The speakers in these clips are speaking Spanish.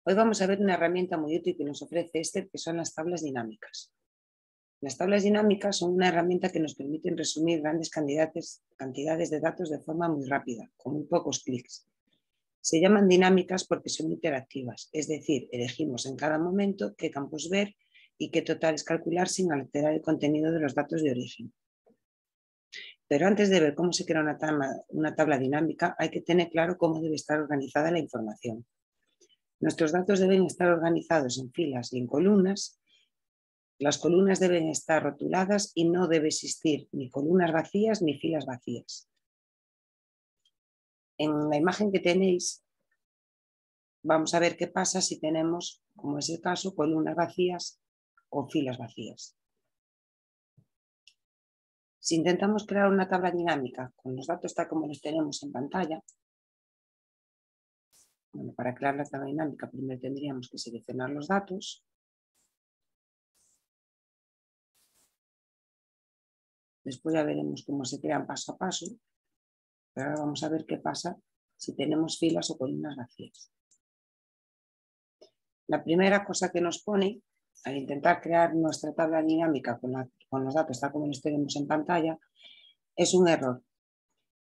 Hoy vamos a ver una herramienta muy útil que nos ofrece que son las tablas dinámicas. Las tablas dinámicas son una herramienta que nos permiten resumir grandes cantidades de datos de forma muy rápida, con muy pocos clics. Se llaman dinámicas porque son interactivas, es decir, elegimos en cada momento qué campos ver y qué totales calcular sin alterar el contenido de los datos de origen. Pero antes de ver cómo se crea una tabla dinámica, hay que tener claro cómo debe estar organizada la información. Nuestros datos deben estar organizados en filas y en columnas. Las columnas deben estar rotuladas y no debe existir ni columnas vacías ni filas vacías. En la imagen que tenéis, vamos a ver qué pasa si tenemos, como es el caso, columnas vacías o filas vacías. Si intentamos crear una tabla dinámica con los datos tal como los tenemos en pantalla, para crear la tabla dinámica primero tendríamos que seleccionar los datos. Después ya veremos cómo se crean paso a paso, pero ahora vamos a ver qué pasa si tenemos filas o columnas vacías. La primera cosa que nos pone al intentar crear nuestra tabla dinámica con los datos tal como los tenemos en pantalla es un error.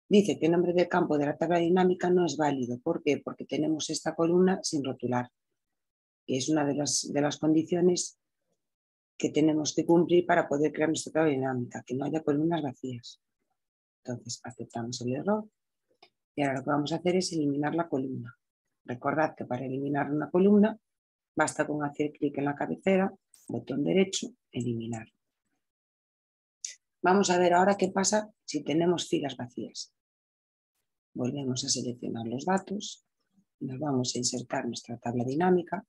Dice que el nombre del campo de la tabla dinámica no es válido. ¿Por qué? Porque tenemos esta columna sin rotular, que es una de las condiciones que tenemos que cumplir para poder crear nuestra tabla dinámica, que no haya columnas vacías. Entonces aceptamos el error y ahora lo que vamos a hacer es eliminar la columna. Recordad que para eliminar una columna basta con hacer clic en la cabecera, botón derecho, eliminar. Vamos a ver ahora qué pasa si tenemos filas vacías. Volvemos a seleccionar los datos, nos vamos a insertar nuestra tabla dinámica.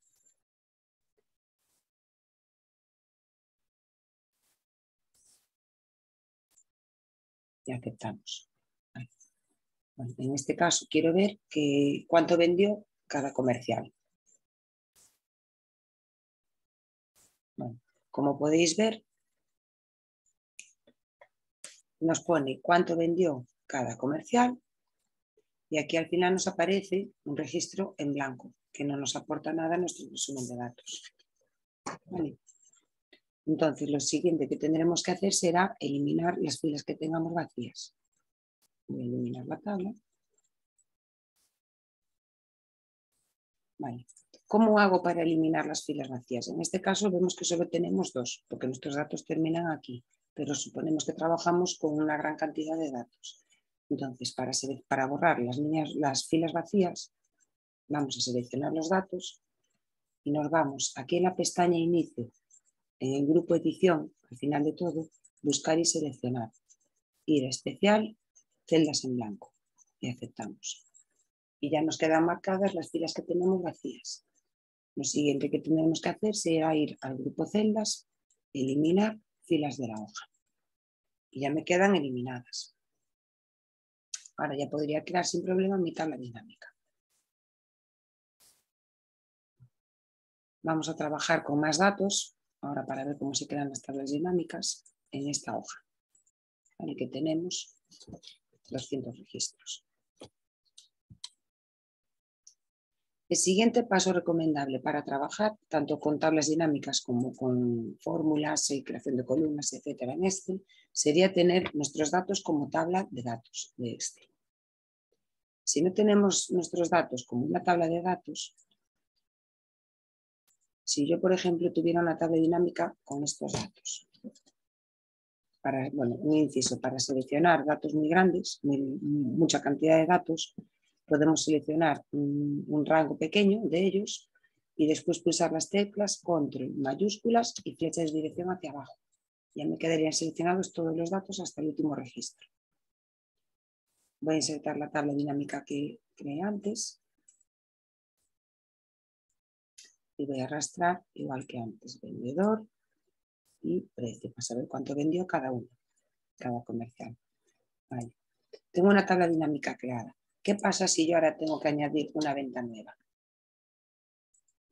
Y aceptamos. Bueno, en este caso quiero ver cuánto vendió cada comercial. Bueno, como podéis ver, nos pone cuánto vendió cada comercial y aquí al final nos aparece un registro en blanco que no nos aporta nada a nuestro resumen de datos. ¿Vale? Entonces, lo siguiente que tendremos que hacer será eliminar las filas que tengamos vacías. Voy a eliminar la tabla. Vale. ¿Cómo hago para eliminar las filas vacías? En este caso vemos que solo tenemos dos, porque nuestros datos terminan aquí, pero suponemos que trabajamos con una gran cantidad de datos. Entonces, para borrar las filas vacías, vamos a seleccionar los datos y nos vamos aquí en la pestaña Inicio, en el grupo Edición, al final de todo, buscar y seleccionar. Ir a Especial, celdas en blanco y aceptamos. Y ya nos quedan marcadas las filas que tenemos vacías. Lo siguiente que tendremos que hacer será ir al grupo celdas, eliminar filas de la hoja. Y ya me quedan eliminadas. Ahora ya podría crear sin problema mi tabla dinámica. Vamos a trabajar con más datos, ahora para ver cómo se crean las tablas dinámicas en esta hoja. Vale, que tenemos 200 registros. El siguiente paso recomendable para trabajar tanto con tablas dinámicas como con fórmulas y creación de columnas, etcétera, en Excel, sería tener nuestros datos como tabla de datos de Excel. Si no tenemos nuestros datos como una tabla de datos, si yo, por ejemplo, tuviera una tabla dinámica con estos datos, un inciso para seleccionar datos muy grandes, mucha cantidad de datos, podemos seleccionar un rango pequeño de ellos y después pulsar las teclas control, mayúsculas y flecha de dirección hacia abajo. Ya me quedarían seleccionados todos los datos hasta el último registro. Voy a insertar la tabla dinámica que creé antes y voy a arrastrar igual que antes, vendedor y precio, para saber cuánto vendió cada uno, cada comercial. Vale. Tengo una tabla dinámica creada. ¿Qué pasa si yo ahora tengo que añadir una venta nueva?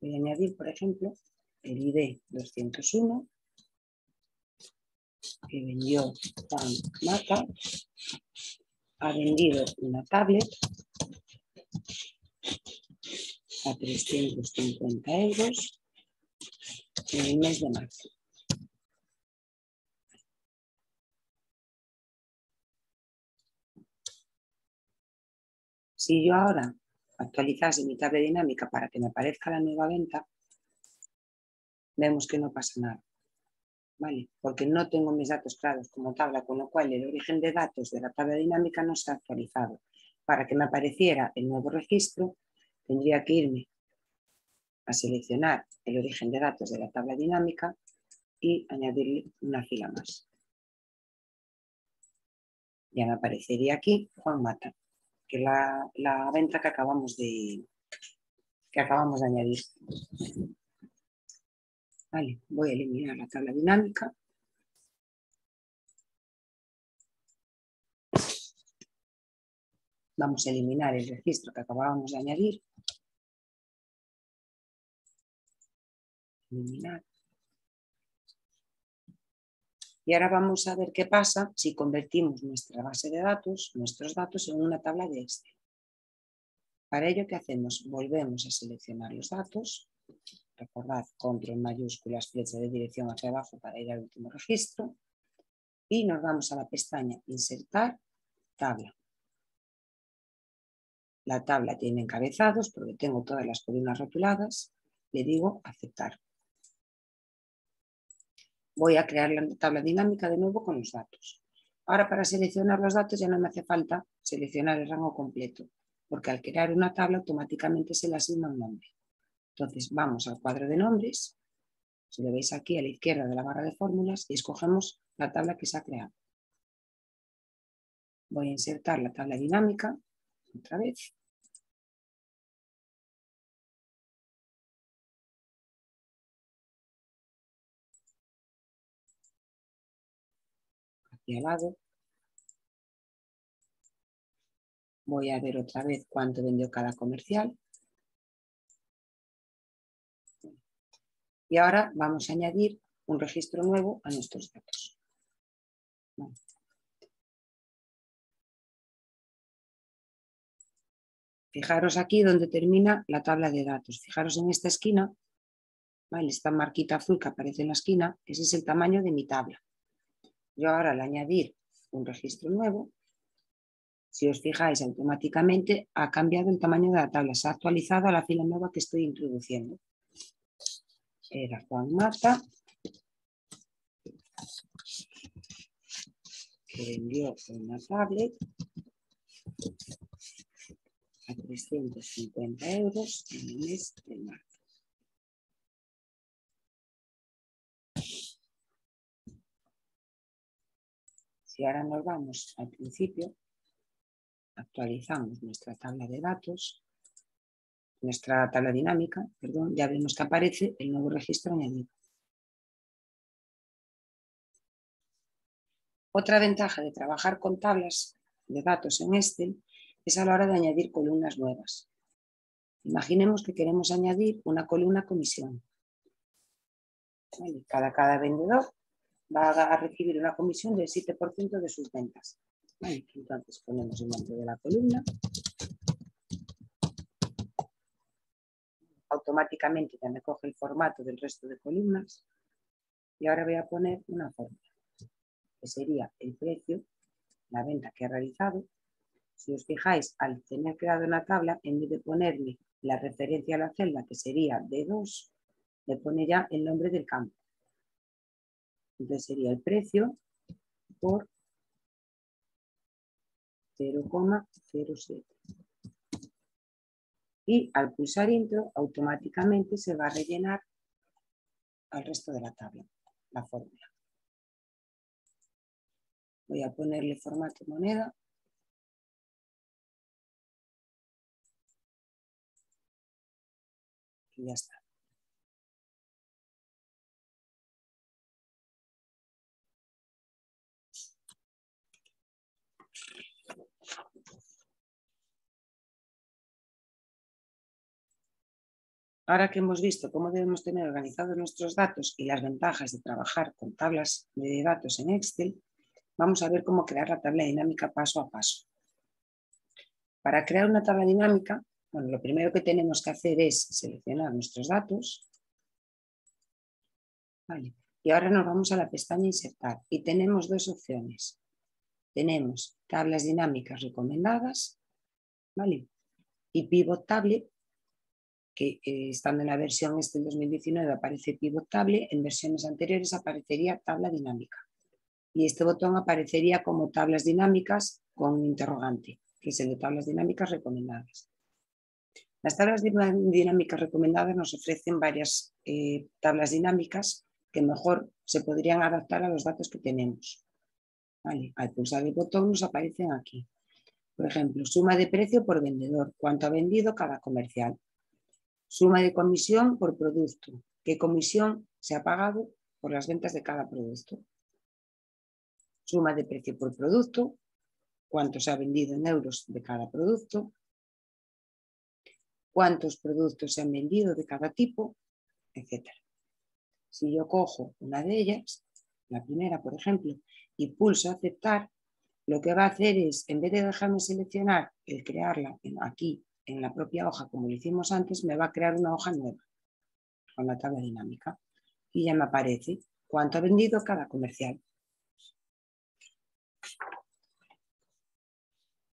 Voy a añadir, por ejemplo, el ID 201, que vendió Juan Mata, ha vendido una tablet a 350 euros en el mes de marzo. Si yo ahora actualizase mi tabla dinámica para que me aparezca la nueva venta, vemos que no pasa nada, ¿vale? Porque no tengo mis datos claros como tabla, con lo cual el origen de datos de la tabla dinámica no está actualizado. Para que me apareciera el nuevo registro, tendría que irme a seleccionar el origen de datos de la tabla dinámica y añadirle una fila más. Ya me aparecería aquí Juan Mata, que es la venta que acabamos de añadir. Vale, voy a eliminar la tabla dinámica. Vamos a eliminar el registro que acabábamos de añadir. Eliminar. Y ahora vamos a ver qué pasa si convertimos nuestra base de datos, nuestros datos, en una tabla de Excel. Para ello, ¿qué hacemos? Volvemos a seleccionar los datos. Recordad, control mayúsculas, flecha de dirección hacia abajo para ir al último registro. Y nos vamos a la pestaña Insertar, tabla. La tabla tiene encabezados porque tengo todas las columnas rotuladas. Le digo aceptar. Voy a crear la tabla dinámica de nuevo con los datos. Ahora, para seleccionar los datos ya no me hace falta seleccionar el rango completo, porque al crear una tabla automáticamente se le asigna un nombre. Entonces vamos al cuadro de nombres, si lo veis aquí a la izquierda de la barra de fórmulas, y escogemos la tabla que se ha creado. Voy a insertar la tabla dinámica, otra vez. Aquí al lado. Voy a ver otra vez cuánto vendió cada comercial. Y ahora vamos a añadir un registro nuevo a nuestros datos. Vale. Fijaros aquí donde termina la tabla de datos. Fijaros en esta esquina, ¿vale? Esta marquita azul que aparece en la esquina, ese es el tamaño de mi tabla. Yo ahora al añadir un registro nuevo, si os fijáis, automáticamente ha cambiado el tamaño de la tabla, se ha actualizado a la fila nueva que estoy introduciendo. Era Juan Mata, que vendió una tablet a 350 euros en el mes de marzo. Si ahora nos vamos al principio, actualizamos nuestra tabla de datos, nuestra tabla dinámica, perdón, ya vemos que aparece el nuevo registro añadido. Otra ventaja de trabajar con tablas de datos en Excel es a la hora de añadir columnas nuevas. Imaginemos que queremos añadir una columna comisión. Cada vendedor va a recibir una comisión del 7% de sus ventas. Entonces ponemos el nombre de la columna. Automáticamente ya me coge el formato del resto de columnas. Y ahora voy a poner una fórmula, que sería el precio, la venta que he realizado. Si os fijáis, al tener creado una tabla, en vez de ponerle la referencia a la celda, que sería D2, le pone ya el nombre del campo. Entonces sería el precio por 0,07. Y al pulsar intro, automáticamente se va a rellenar al resto de la tabla, la fórmula. Voy a ponerle formato moneda. Y ya está. Ahora que hemos visto cómo debemos tener organizados nuestros datos y las ventajas de trabajar con tablas de datos en Excel, vamos a ver cómo crear la tabla dinámica paso a paso. Para crear una tabla dinámica, Bueno, lo primero que tenemos que hacer es seleccionar nuestros datos. Vale. Y ahora nos vamos a la pestaña Insertar y tenemos dos opciones. Tenemos tablas dinámicas recomendadas, ¿vale? Y Pivot Table, que estando en la versión del 2019 aparece Pivot Table, en versiones anteriores aparecería tabla dinámica. Y este botón aparecería como tablas dinámicas con un interrogante, que es el de tablas dinámicas recomendadas. Las tablas dinámicas recomendadas nos ofrecen varias tablas dinámicas que mejor se podrían adaptar a los datos que tenemos. ¿Vale? Al pulsar el botón nos aparecen aquí. Por ejemplo, suma de precio por vendedor, cuánto ha vendido cada comercial. Suma de comisión por producto, qué comisión se ha pagado por las ventas de cada producto. Suma de precio por producto, cuánto se ha vendido en euros de cada producto. Cuántos productos se han vendido de cada tipo, etc. Si yo cojo una de ellas, la primera, por ejemplo, y pulso aceptar, lo que va a hacer es, en vez de dejarme seleccionar el crearla aquí en la propia hoja como lo hicimos antes, me va a crear una hoja nueva con la tabla dinámica y ya me aparece cuánto ha vendido cada comercial.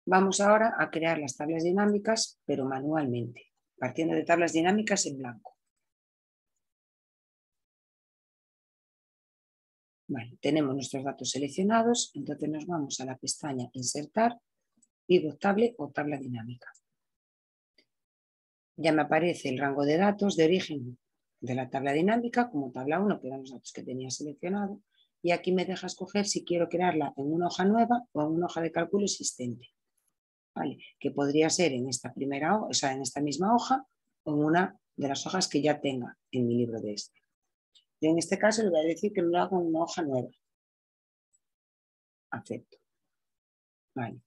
Vamos ahora a crear las tablas dinámicas, pero manualmente, partiendo de tablas dinámicas en blanco. Vale, tenemos nuestros datos seleccionados, entonces nos vamos a la pestaña Insertar, Pivot Table o tabla dinámica. Ya me aparece el rango de datos de origen de la tabla dinámica como tabla 1, que eran los datos que tenía seleccionado, y aquí me deja escoger si quiero crearla en una hoja nueva o en una hoja de cálculo existente. ¿Vale? Que podría ser en esta en esta misma hoja o en una de las hojas que ya tenga en mi libro de este. Yo en este caso le voy a decir que me lo haga en una hoja nueva. Acepto. Vale.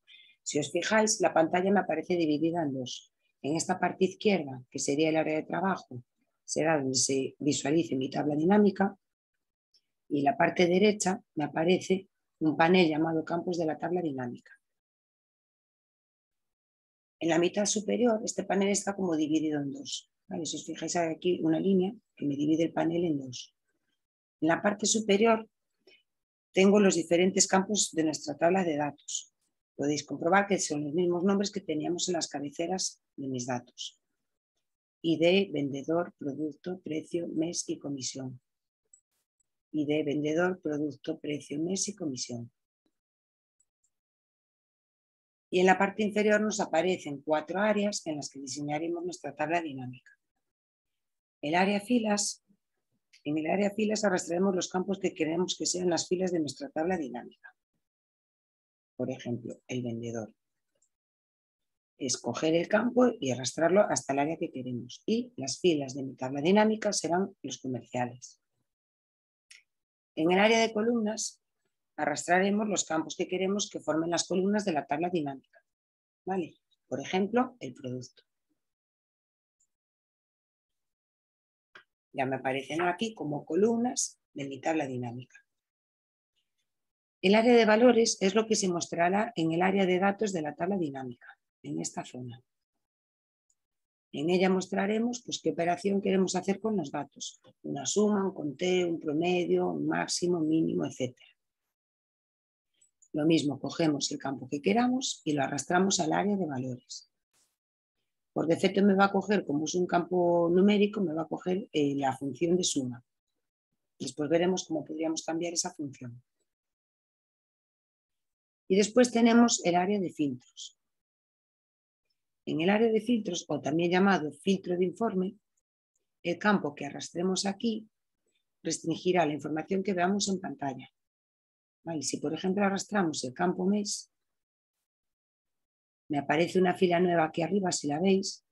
Si os fijáis, la pantalla me aparece dividida en dos. En esta parte izquierda, que sería el área de trabajo, será donde se visualice mi tabla dinámica, y la parte derecha me aparece un panel llamado Campos de la tabla dinámica. En la mitad superior, este panel está como dividido en dos. ¿Vale? Si os fijáis, hay aquí una línea que me divide el panel en dos. En la parte superior tengo los diferentes campos de nuestra tabla de datos. Podéis comprobar que son los mismos nombres que teníamos en las cabeceras de mis datos. ID, vendedor, producto, precio, mes y comisión. ID, vendedor, producto, precio, mes y comisión. Y en la parte inferior nos aparecen 4 áreas en las que diseñaremos nuestra tabla dinámica. En el área filas arrastraremos los campos que queremos que sean las filas de nuestra tabla dinámica. Por ejemplo, el vendedor. Escoger el campo y arrastrarlo hasta el área que queremos. Y las filas de mi tabla dinámica serán los comerciales. En el área de columnas arrastraremos los campos que queremos que formen las columnas de la tabla dinámica. ¿Vale? Por ejemplo, el producto. Ya me aparecen aquí como columnas de mi tabla dinámica. El área de valores es lo que se mostrará en el área de datos de la tabla dinámica, en esta zona. En ella mostraremos pues, qué operación queremos hacer con los datos. Una suma, un conteo, un promedio, un máximo, un mínimo, etc. Lo mismo, cogemos el campo que queramos y lo arrastramos al área de valores. Por defecto me va a coger, como es un campo numérico, me va a coger la función de suma. Después veremos cómo podríamos cambiar esa función. Y después tenemos el área de filtros. En el área de filtros, o también llamado filtro de informe, el campo que arrastremos aquí restringirá la información que veamos en pantalla. ¿Vale? Si, por ejemplo, arrastramos el campo mes, me aparece una fila nueva aquí arriba, si la veis,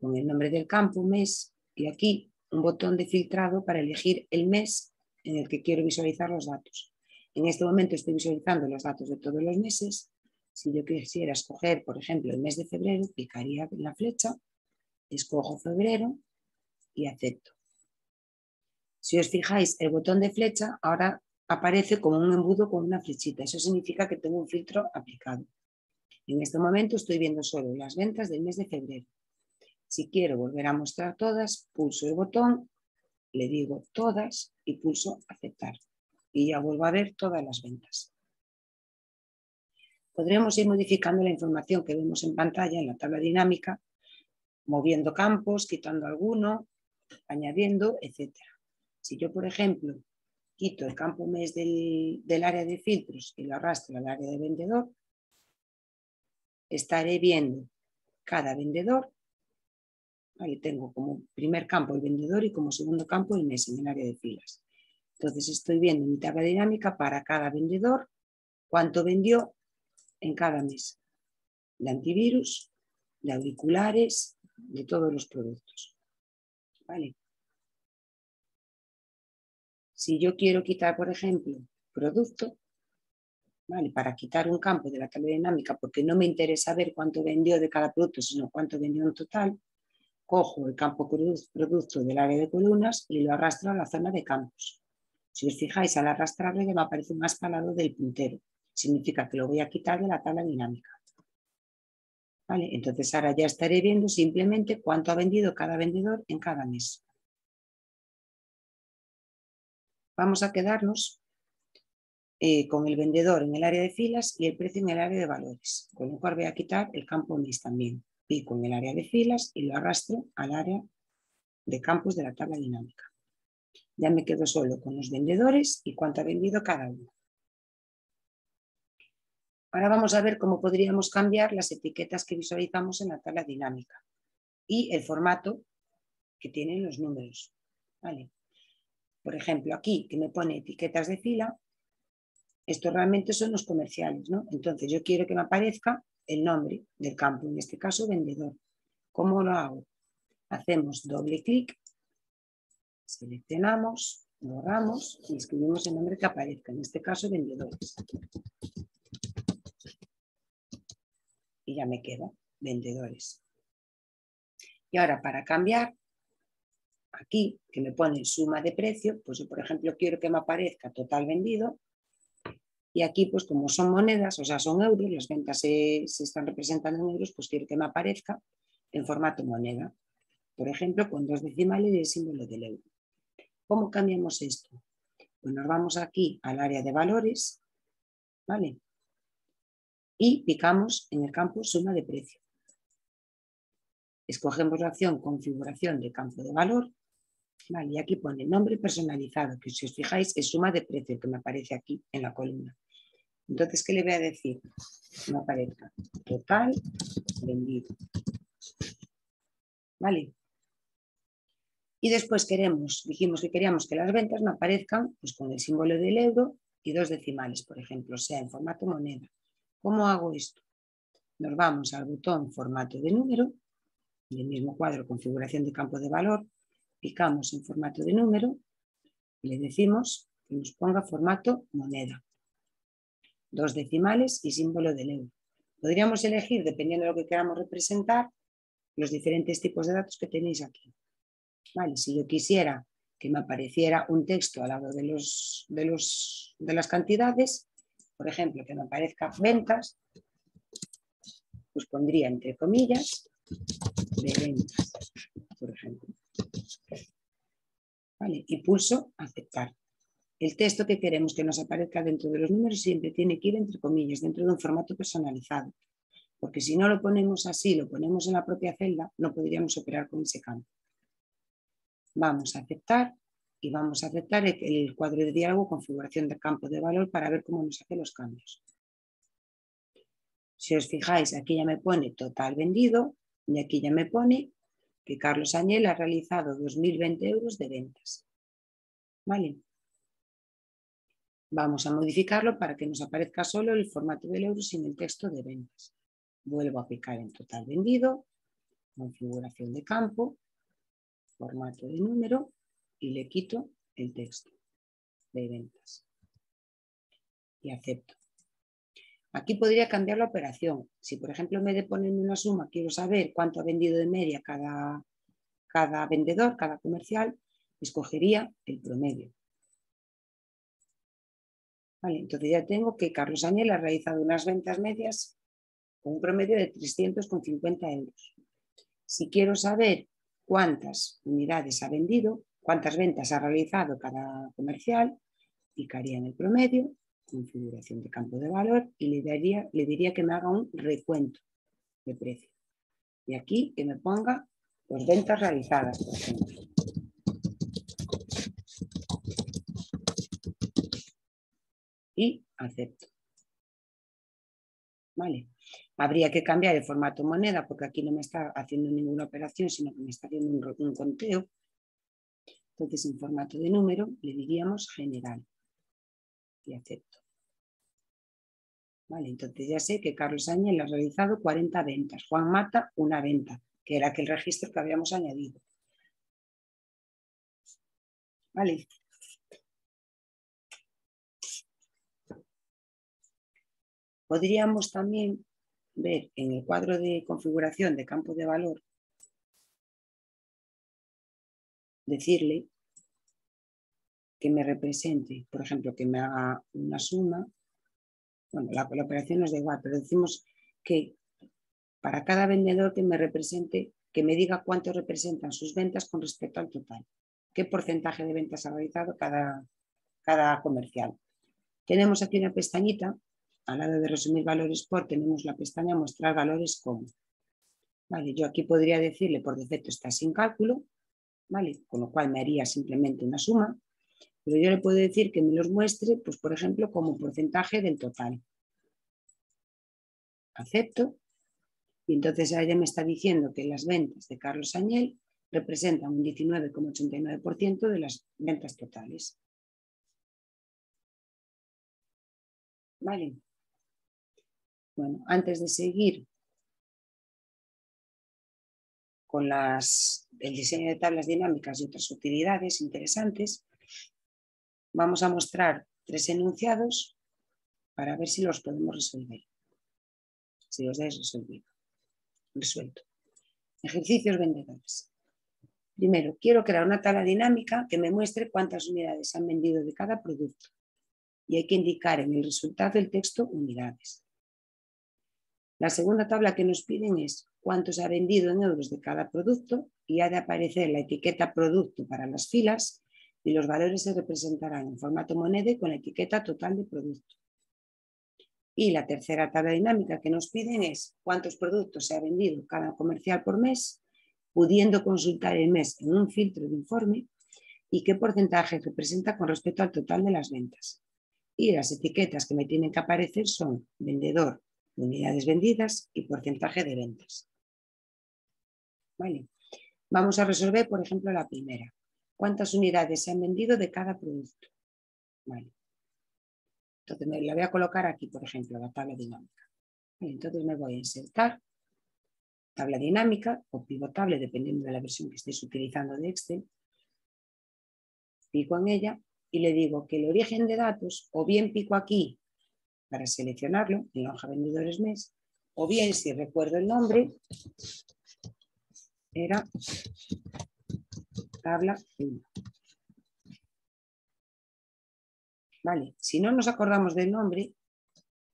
con el nombre del campo, mes, y aquí un botón de filtrado para elegir el mes en el que quiero visualizar los datos. En este momento estoy visualizando los datos de todos los meses. Si yo quisiera escoger, por ejemplo, el mes de febrero, picaría en la flecha, escojo febrero y acepto. Si os fijáis, el botón de flecha ahora aparece como un embudo con una flechita. Eso significa que tengo un filtro aplicado. En este momento estoy viendo solo las ventas del mes de febrero. Si quiero volver a mostrar todas, pulso el botón, le digo todas y pulso aceptar. Y ya vuelvo a ver todas las ventas. Podremos ir modificando la información que vemos en pantalla en la tabla dinámica, moviendo campos, quitando alguno, añadiendo, etc. Si yo, por ejemplo, quito el campo mes del área de filtros y lo arrastro al área de vendedor, estaré viendo cada vendedor. Ahí tengo como primer campo el vendedor y como segundo campo el mes en el área de filas. Entonces estoy viendo mi tabla dinámica para cada vendedor cuánto vendió en cada mes. De antivirus, de auriculares, de todos los productos. ¿Vale? Si yo quiero quitar, por ejemplo, producto, ¿vale? Para quitar un campo de la tabla dinámica porque no me interesa ver cuánto vendió de cada producto, sino cuánto vendió en total, cojo el campo producto del área de columnas y lo arrastro a la zona de campos. Si os fijáis, al arrastrarlo ya me aparece un más al lado del puntero. Significa que lo voy a quitar de la tabla dinámica. ¿Vale? Entonces ahora ya estaré viendo simplemente cuánto ha vendido cada vendedor en cada mes. Vamos a quedarnos con el vendedor en el área de filas y el precio en el área de valores. Con lo cual voy a quitar el campo mes también. Pico en el área de filas y lo arrastro al área de campos de la tabla dinámica. Ya me quedo solo con los vendedores y cuánto ha vendido cada uno. Ahora vamos a ver cómo podríamos cambiar las etiquetas que visualizamos en la tabla dinámica y el formato que tienen los números. ¿Vale? Por ejemplo, aquí que me pone etiquetas de fila, estos realmente son los comerciales, ¿no? Entonces yo quiero que me aparezca el nombre del campo, en este caso vendedor. ¿Cómo lo hago? Hacemos doble clic, seleccionamos, borramos y escribimos el nombre que aparezca, en este caso vendedores. Y ya me queda vendedores. Y ahora para cambiar, aquí que me pone suma de precio, pues yo por ejemplo quiero que me aparezca total vendido. Y aquí, pues como son monedas, o sea, son euros, las ventas se están representando en euros, pues quiero que me aparezca en formato moneda. Por ejemplo, con 2 decimales y el símbolo del euro. ¿Cómo cambiamos esto? Pues nos vamos aquí al área de valores, ¿vale? Y picamos en el campo suma de precio. Escogemos la opción configuración de campo de valor, ¿vale? Y aquí pone nombre personalizado, que si os fijáis es suma de precio que me aparece aquí en la columna. Entonces, ¿qué le voy a decir? Me aparezca total vendido. ¿Vale? Y después dijimos que queríamos que las ventas me aparezcan pues, con el símbolo del euro y 2 decimales, por ejemplo, sea en formato moneda. ¿Cómo hago esto? Nos vamos al botón formato de número, en el mismo cuadro configuración de campo de valor, picamos en formato de número y le decimos que nos ponga formato moneda. 2 decimales y símbolo del euro. Podríamos elegir, dependiendo de lo que queramos representar, los diferentes tipos de datos que tenéis aquí. Vale, si yo quisiera que me apareciera un texto al lado de las cantidades, por ejemplo, que me aparezca ventas, pues pondría entre comillas de ventas, por ejemplo. Vale, y pulso aceptar. El texto que queremos que nos aparezca dentro de los números siempre tiene que ir entre comillas, dentro de un formato personalizado. Porque si no lo ponemos así, lo ponemos en la propia celda, no podríamos operar con ese campo. Vamos a aceptar y vamos a aceptar el cuadro de diálogo configuración de campo de valor para ver cómo nos hace los cambios. Si os fijáis, aquí ya me pone total vendido y aquí ya me pone que Carlos Añel ha realizado 2.020 euros de ventas. ¿Vale? Vamos a modificarlo para que nos aparezca solo el formato del euro sin el texto de ventas. Vuelvo a picar en total vendido, configuración de campo, formato de número y le quito el texto de ventas. Y acepto. Aquí podría cambiar la operación. Si, por ejemplo, en vez de ponerme una suma, quiero saber cuánto ha vendido de media cada vendedor, cada comercial, escogería el promedio. Vale, entonces ya tengo que Carlos Añel ha realizado unas ventas medias con un promedio de 300,50 euros. Si quiero saber cuántas unidades ha vendido, cuántas ventas ha realizado cada comercial, picaría en el promedio, configuración de campo de valor y le diría que me haga un recuento de precio. Y aquí que me ponga pues, ventas realizadas, por ejemplo. Y acepto. ¿Vale? Habría que cambiar el formato moneda porque aquí no me está haciendo ninguna operación, sino que me está haciendo un conteo. Entonces, en formato de número le diríamos general. Y acepto. Vale, entonces ya sé que Carlos Áñez ha realizado 40 ventas. Juan Mata, una venta, que era aquel registro que habíamos añadido. Vale. Podríamos también ver en el cuadro de configuración de campo de valor, decirle que me represente, por ejemplo, que me haga una suma. Bueno, la operación nos da igual, pero decimos que para cada vendedor que me represente, que me diga cuánto representan sus ventas con respecto al total. ¿Qué porcentaje de ventas ha realizado cada comercial? Tenemos aquí una pestañita, al lado de resumir valores por, tenemos la pestaña mostrar valores como. Vale, yo aquí podría decirle por defecto está sin cálculo, ¿vale? Con lo cual me haría simplemente una suma, pero yo le puedo decir que me los muestre, pues por ejemplo, como porcentaje del total. Acepto. Y entonces ella me está diciendo que las ventas de Carlos Añel representan un 19,89% de las ventas totales. Vale. Bueno, antes de seguir con el diseño de tablas dinámicas y otras utilidades interesantes, vamos a mostrar 3 enunciados para ver si los podemos resolver. Si los dais resuelto. Ejercicios vendedores. Primero, quiero crear una tabla dinámica que me muestre cuántas unidades han vendido de cada producto. Y hay que indicar en el resultado del texto unidades. La segunda tabla que nos piden es cuánto se ha vendido en euros de cada producto y ha de aparecer la etiqueta producto para las filas y los valores se representarán en formato moneda con la etiqueta total de producto. Y la tercera tabla dinámica que nos piden es cuántos productos se ha vendido cada comercial por mes, pudiendo consultar el mes en un filtro de informe y qué porcentaje representa con respecto al total de las ventas. Y las etiquetas que me tienen que aparecer son vendedor, unidades vendidas y porcentaje de ventas. Vale. Vamos a resolver, por ejemplo, la primera. ¿Cuántas unidades se han vendido de cada producto? Vale. Entonces la voy a colocar aquí, por ejemplo, la tabla dinámica. Vale, entonces me voy a insertar tabla dinámica o pivotable, dependiendo de la versión que estéis utilizando de Excel. Pico en ella y le digo que el origen de datos, o bien pico aquí para seleccionarlo en la hoja vendedores mes, o bien si recuerdo el nombre, era tabla 1. Vale, si no nos acordamos del nombre,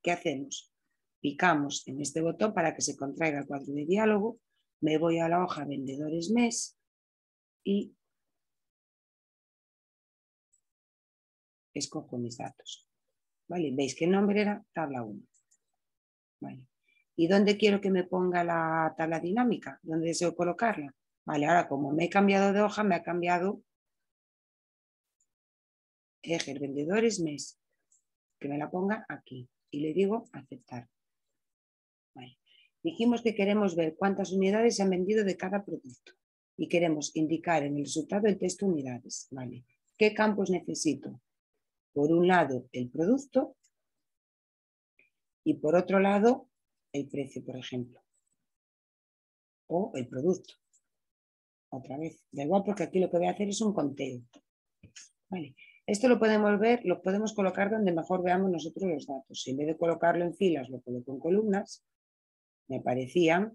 ¿qué hacemos? Picamos en este botón para que se contraiga el cuadro de diálogo, me voy a la hoja vendedores mes y escojo mis datos. Vale, veis que el nombre era tabla 1. Vale. ¿Y dónde quiero que me ponga la tabla dinámica? ¿Dónde deseo colocarla? Vale, ahora como me he cambiado de hoja, me ha cambiado eje vendedores mes. Que me la ponga aquí. Y le digo aceptar. Vale. Dijimos que queremos ver cuántas unidades se han vendido de cada producto. Y queremos indicar en el resultado el texto unidades. Vale. ¿Qué campos necesito? Por un lado, el producto. Y por otro lado, el precio, por ejemplo. O el producto. Otra vez. Da igual porque aquí lo que voy a hacer es un conteo. Vale. Esto lo podemos ver, lo podemos colocar donde mejor veamos nosotros los datos. Si en vez de colocarlo en filas, lo coloco en columnas, me aparecerán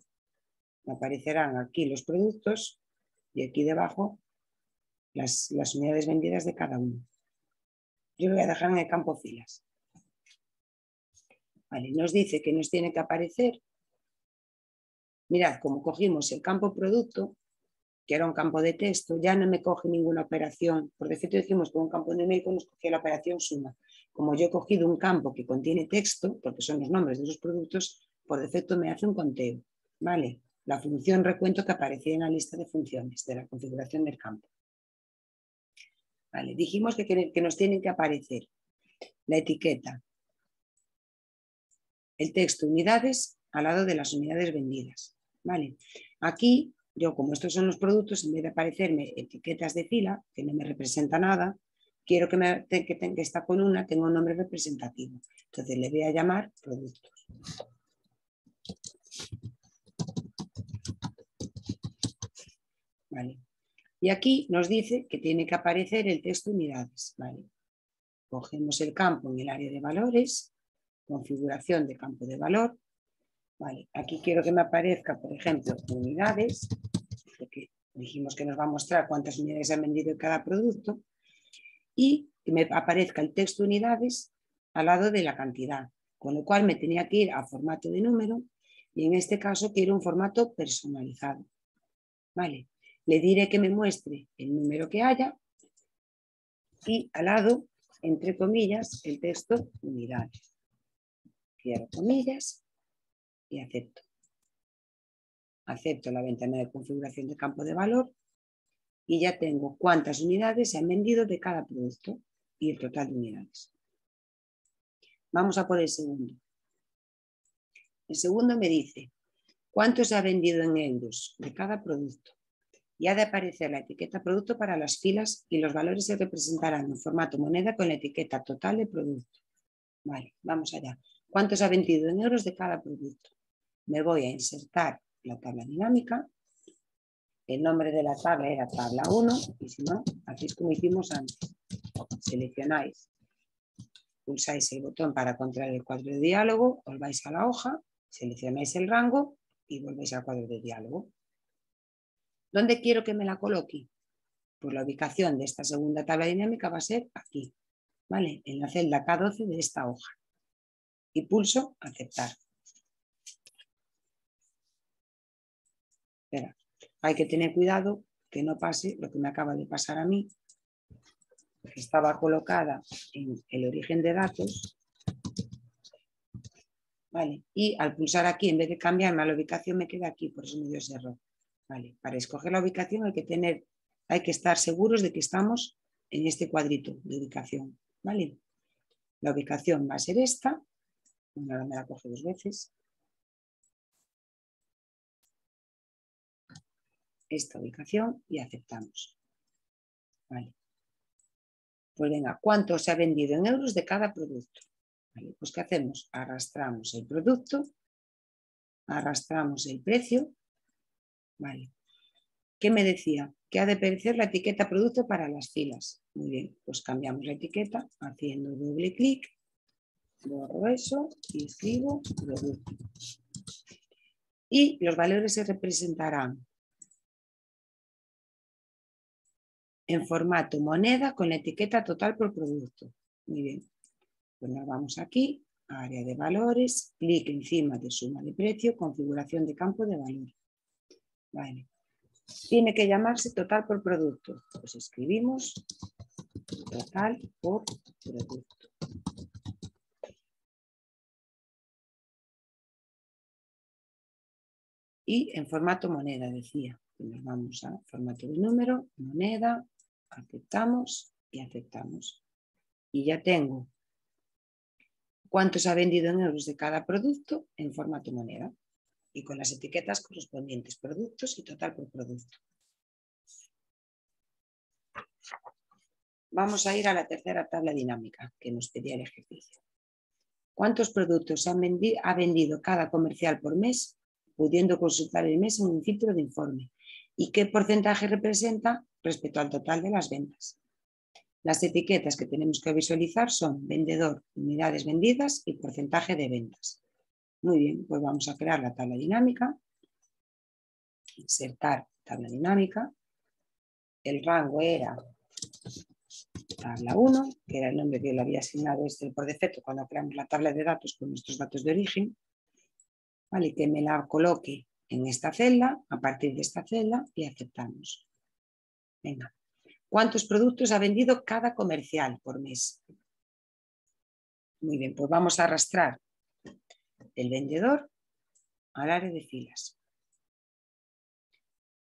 aquí los productos y aquí debajo las unidades vendidas de cada uno. Yo lo voy a dejar en el campo filas. Vale, nos dice que nos tiene que aparecer Mirad, como cogimos el campo producto, que era un campo de texto, ya no me coge ninguna operación. Por defecto dijimos que un campo numérico nos cogía la operación suma. Como yo he cogido un campo que contiene texto, porque son los nombres de los productos, por defecto me hace un conteo, ¿vale? La función recuento que aparecía en la lista de funciones de la configuración del campo. Vale, dijimos que nos tienen que aparecer la etiqueta, el texto unidades al lado de las unidades vendidas, ¿vale? Aquí, yo como estos son los productos, en vez de aparecerme etiquetas de fila, que no me representa nada, quiero que esta columna tenga un nombre representativo. Entonces le voy a llamar productos. ¿Vale? Y aquí nos dice que tiene que aparecer el texto unidades, ¿vale? Cogemos el campo en el área de valores, configuración de campo de valor, ¿vale? Aquí quiero que me aparezca, por ejemplo, unidades, porque dijimos que nos va a mostrar cuántas unidades se han vendido en cada producto, y que me aparezca el texto unidades al lado de la cantidad, con lo cual me tenía que ir a formato de número, y en este caso quiero un formato personalizado, ¿vale? Le diré que me muestre el número que haya y al lado, entre comillas, el texto unidades. Cierro comillas y acepto. Acepto la ventana de configuración de campo de valor y ya tengo cuántas unidades se han vendido de cada producto y el total de unidades. Vamos a por el segundo. El segundo me dice cuánto se ha vendido en euros de cada producto. Y ha de aparecer la etiqueta producto para las filas y los valores se representarán en formato moneda con la etiqueta total de producto. Vale, vamos allá. ¿Cuánto se ha vendido en euros de cada producto? Me voy a insertar la tabla dinámica. El nombre de la tabla era tabla 1 y si no, hacéis como hicimos antes. Seleccionáis, pulsáis el botón para contraer el cuadro de diálogo, os vais a la hoja, seleccionáis el rango y volvéis al cuadro de diálogo. ¿Dónde quiero que me la coloque? Pues la ubicación de esta segunda tabla dinámica va a ser aquí, ¿vale? En la celda K12 de esta hoja. Y pulso aceptar. Espera, hay que tener cuidado que no pase lo que me acaba de pasar a mí, que estaba colocada en el origen de datos, ¿vale? Y al pulsar aquí, en vez de cambiarme a la ubicación, me queda aquí, por eso me dio ese error. ¿Vale? Para escoger la ubicación hay que estar seguros de que estamos en este cuadrito de ubicación, ¿vale? La ubicación va a ser esta, ahora me la coge 2 veces. Esta ubicación y aceptamos. ¿Vale? Pues venga, ¿cuánto se ha vendido en euros de cada producto? ¿Vale? Pues ¿qué hacemos? Arrastramos el producto, arrastramos el precio. ¿Vale? ¿Qué me decía? Que ha de aparecer la etiqueta producto para las filas. Muy bien, pues cambiamos la etiqueta haciendo doble clic, borro eso y escribo producto. Y los valores se representarán en formato moneda con la etiqueta total por producto. Muy bien, pues nos vamos aquí, área de valores, clic encima de suma de precio, configuración de campo de valor. Vale. Tiene que llamarse total por producto. Pues escribimos total por producto. Y en formato moneda, decía. Nos vamos a formato de número, moneda, aceptamos y aceptamos. Y ya tengo cuánto se ha vendido en euros de cada producto en formato moneda y con las etiquetas correspondientes, productos y total por producto. Vamos a ir a la tercera tabla dinámica que nos pedía el ejercicio. ¿Cuántos productos ha vendido cada comercial por mes, pudiendo consultar el mes en un filtro de informe? ¿Y qué porcentaje representa respecto al total de las ventas? Las etiquetas que tenemos que visualizar son vendedor, unidades vendidas y porcentaje de ventas. Muy bien, pues vamos a crear la tabla dinámica. Insertar tabla dinámica. El rango era tabla 1, que era el nombre que le había asignado por defecto cuando creamos la tabla de datos con nuestros datos de origen. Vale, que me la coloque en esta celda, a partir de esta celda, y aceptamos. Venga. ¿Cuántos productos ha vendido cada comercial por mes? Muy bien, pues vamos a arrastrar el vendedor al área de filas.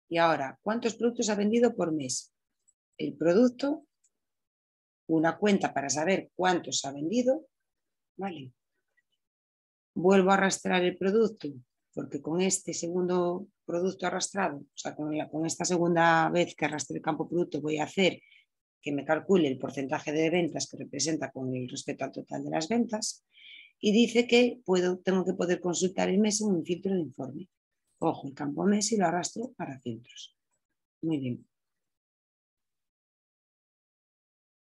Y ahora, ¿cuántos productos ha vendido por mes? El producto, una cuenta para saber cuántos ha vendido, ¿vale? Vuelvo a arrastrar el producto, porque con este segundo producto arrastrado, o sea, con esta segunda vez que arrastré el campo producto, voy a hacer que me calcule el porcentaje de ventas que representa con el respecto al total de las ventas, y dice que tengo que poder consultar el mes en un filtro de informe. Cojo el campo mes y lo arrastro para filtros. Muy bien.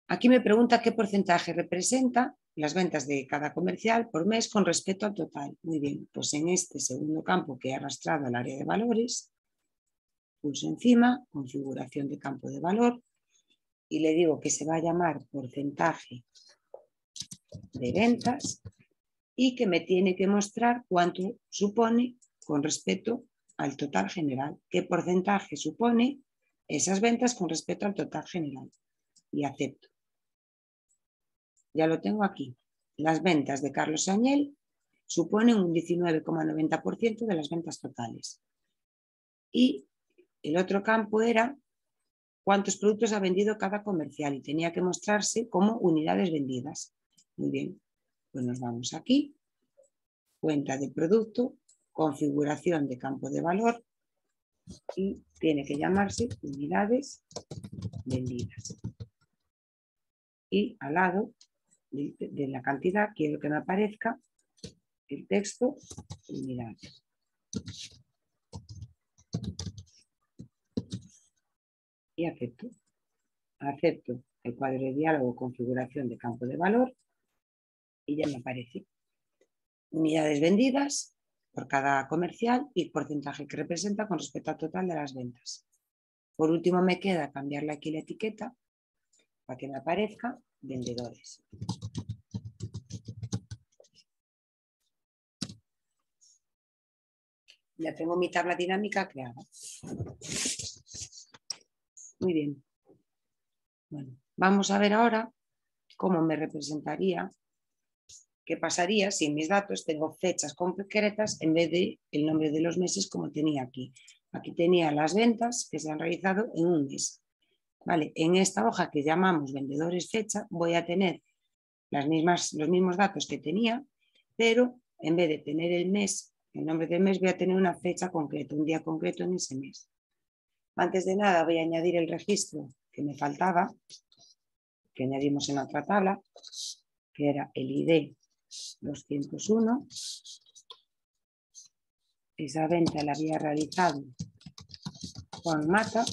Aquí me pregunta qué porcentaje representa las ventas de cada comercial por mes con respecto al total. Muy bien, pues en este segundo campo que he arrastrado al área de valores, pulso encima, configuración de campo de valor, y le digo que se va a llamar porcentaje de ventas y que me tiene que mostrar cuánto supone con respecto al total general. ¿Qué porcentaje supone esas ventas con respecto al total general? Y acepto. Ya lo tengo aquí. Las ventas de Carlos Añel suponen un 19,90% de las ventas totales. Y el otro campo era cuántos productos ha vendido cada comercial y tenía que mostrarse como unidades vendidas. Muy bien, pues nos vamos aquí. Cuenta de producto, configuración de campo de valor y tiene que llamarse unidades vendidas. Y al lado de la cantidad quiero que me aparezca el texto unidades. Y acepto. Acepto el cuadro de diálogo configuración de campo de valor y ya me aparece unidades vendidas por cada comercial y el porcentaje que representa con respecto al total de las ventas. Por último me queda cambiarle aquí la etiqueta para que me aparezca vendedores. Ya tengo mi tabla dinámica creada. Muy bien. Bueno, vamos a ver ahora cómo me representaría, qué pasaría si en mis datos tengo fechas concretas en vez de el nombre de los meses como tenía aquí. Aquí tenía las ventas que se han realizado en un mes. Vale, en esta hoja que llamamos vendedores fecha voy a tener los mismos datos que tenía, pero en vez de tener el mes, el nombre del mes, voy a tener una fecha concreta, un día concreto en ese mes. Antes de nada voy a añadir el registro que me faltaba, que añadimos en la otra tabla, que era el ID 201. Esa venta la había realizado Juan Mata,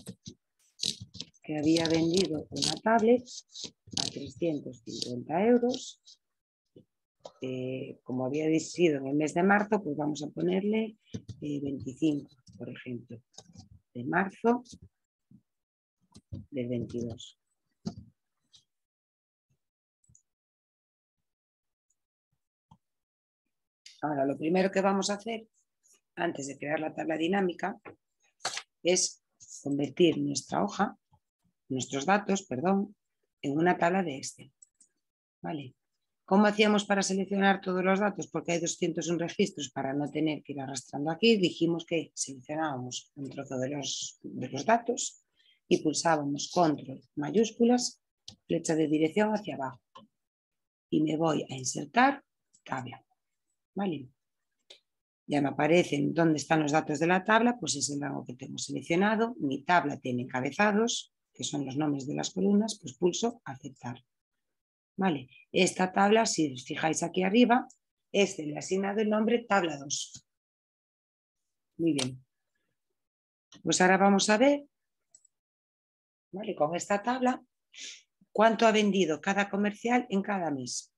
que había vendido una tablet a 350 euros. Como había sido en el mes de marzo, pues vamos a ponerle 25, por ejemplo, de marzo del 22. Ahora, lo primero que vamos a hacer, antes de crear la tabla dinámica, es convertir nuestros datos, perdón, en una tabla de Excel. ¿Vale? ¿Cómo hacíamos para seleccionar todos los datos? Porque hay 201 registros para no tener que ir arrastrando aquí. Dijimos que seleccionábamos un trozo de los datos y pulsábamos control mayúsculas, flecha de dirección hacia abajo. Y me voy a insertar tabla. ¿Vale? Ya me aparecen dónde están los datos de la tabla, pues es el rango que tengo seleccionado. Mi tabla tiene encabezados, que son los nombres de las columnas, pues pulso aceptar. Vale, esta tabla, si os fijáis aquí arriba, le he asignado el nombre tabla 2. Muy bien. Pues ahora vamos a ver, ¿vale? Con esta tabla, cuánto ha vendido cada comercial en cada mes.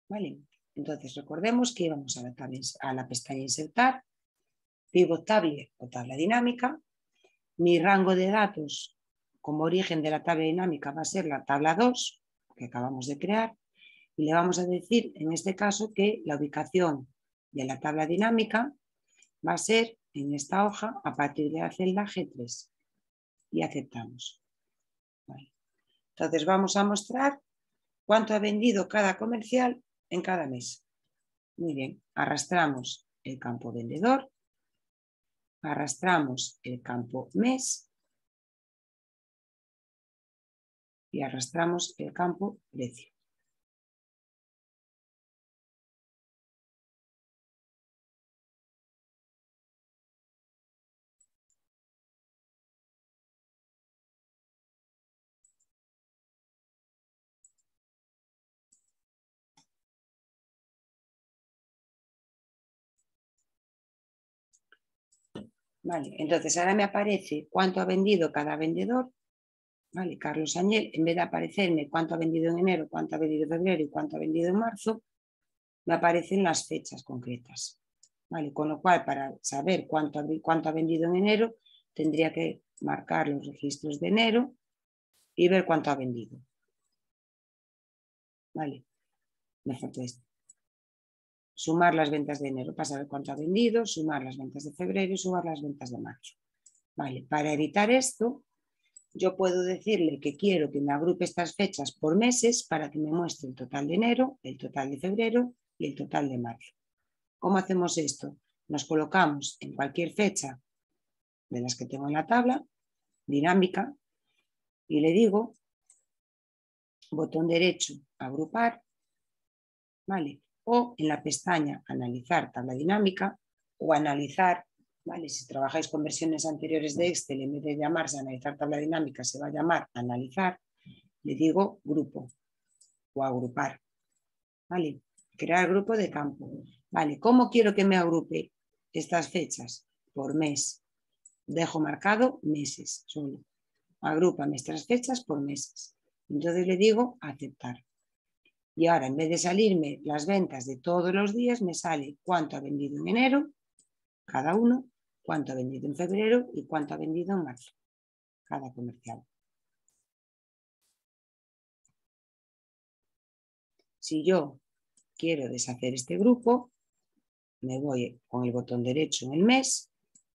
¿Vale? Entonces recordemos que íbamos a la pestaña insertar, pivot table o tabla dinámica. Mi rango de datos como origen de la tabla dinámica va a ser la tabla 2 que acabamos de crear. Y le vamos a decir, en este caso, que la ubicación de la tabla dinámica va a ser en esta hoja a partir de la celda G3 y aceptamos. Vale. Entonces vamos a mostrar cuánto ha vendido cada comercial en cada mes. Muy bien, arrastramos el campo vendedor, arrastramos el campo mes y arrastramos el campo precio. Vale, entonces ahora me aparece cuánto ha vendido cada vendedor. Vale, Carlos Añel, en vez de aparecerme cuánto ha vendido en enero, cuánto ha vendido en febrero y cuánto ha vendido en marzo, me aparecen las fechas concretas. Vale, con lo cual, para saber cuánto ha vendido en enero, tendría que marcar los registros de enero y ver cuánto ha vendido. Vale, me falta esto. Sumar las ventas de enero para saber cuánto ha vendido, sumar las ventas de febrero y sumar las ventas de marzo. Vale, para evitar esto, yo puedo decirle que quiero que me agrupe estas fechas por meses para que me muestre el total de enero, el total de febrero y el total de marzo. ¿Cómo hacemos esto? Nos colocamos en cualquier fecha de las que tengo en la tabla dinámica y le digo botón derecho, agrupar, ¿vale? O en la pestaña analizar tabla dinámica o analizar, ¿vale? Si trabajáis con versiones anteriores de Excel, en vez de llamarse analizar tabla dinámica, se va a llamar analizar, le digo grupo o agrupar, ¿vale? Crear grupo de campo, ¿vale? ¿Cómo quiero que me agrupe estas fechas? Por mes. Dejo marcado meses solo. Agrúpame estas fechas por meses. Entonces le digo aceptar. Y ahora, en vez de salirme las ventas de todos los días, me sale cuánto ha vendido en enero, cada uno, cuánto ha vendido en febrero y cuánto ha vendido en marzo, cada comercial. Si yo quiero deshacer este grupo, me voy con el botón derecho en el mes,